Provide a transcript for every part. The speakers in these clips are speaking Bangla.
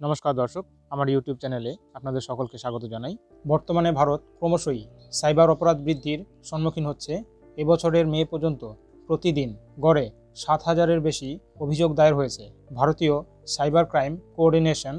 নমস্কার দর্শক, আমার ইউটিউব চ্যানেলে আপনাদের সকলকে স্বাগত জানাই। বর্তমানে ভারত ক্রমশই সাইবার অপরাধ বৃদ্ধির সম্মুখীন হচ্ছে। এবছরের মে পর্যন্ত প্রতিদিন গড়ে 7,000-এর বেশি অভিযোগ দায়ের হয়েছে। ভারতীয় সাইবার ক্রাইম কোঅর্ডিনেশন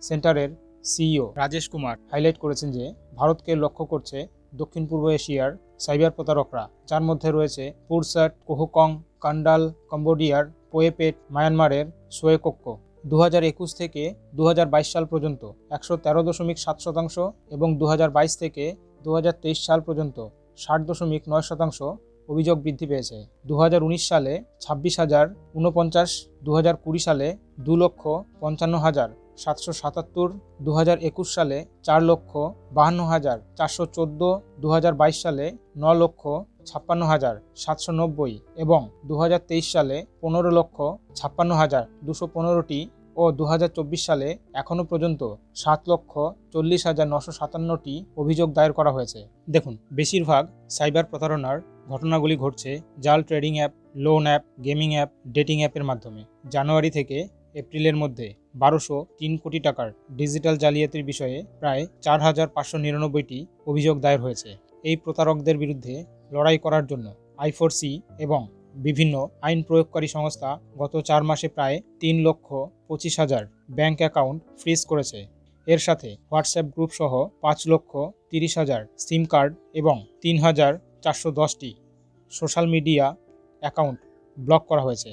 সেন্টারের সিইও রাজেশ কুমার হাইলাইট করেছেন যে ভারতকে লক্ষ্য করছে দক্ষিণ পূর্ব এশিয়ার সাইবার প্রতারকরা, যার মধ্যে রয়েছে পুরসাট, কোহকং, কান্ডাল, কম্বোডিয়ার, পোয়েপেট, মায়ানমারের সোয়েকোক্কো। 2021 থেকে 2022 সাল পর্যন্ত 113.7% এবং 2022 থেকে 2023 সাল পর্যন্ত 60.9% অভিযোগ বৃদ্ধি পেয়েছে। 2019 সালে 26,049, 2020 সালে 2,55,777, 2021 সালে 4,52,414, 2022 সালে 9,56,790 এবং 2023 সালে 15,56,215টি ও 2024 সালে এখনও পর্যন্ত 7,40,957টি অভিযোগ দায়ের করা হয়েছে। দেখুন, বেশিরভাগ সাইবার প্রতারণার ঘটনাগুলি ঘটছে জাল trading app, loan app, gaming app, dating অ্যাপের মাধ্যমে। জানুয়ারি থেকে এপ্রিলের মধ্যে 1203 কোটি টাকার ডিজিটাল জালিয়াতির বিষয়ে প্রায় 4,599টি অভিযোগ দায়ের হয়েছে। এই প্রতারকদের বিরুদ্ধে লড়াই করার জন্য I4C এবং বিভিন্ন আইন প্রয়োগকারী সংস্থা গত 4 মাসে প্রায় 3,25,000 ব্যাংক অ্যাকাউন্ট ফ্রিজ করেছে। এর সাথে হোয়াটসঅ্যাপ গ্রুপ সহ 5,30,000 সিম কার্ড এবং 3,410টি সোশ্যাল মিডিয়া অ্যাকাউন্ট ব্লক করা হয়েছে।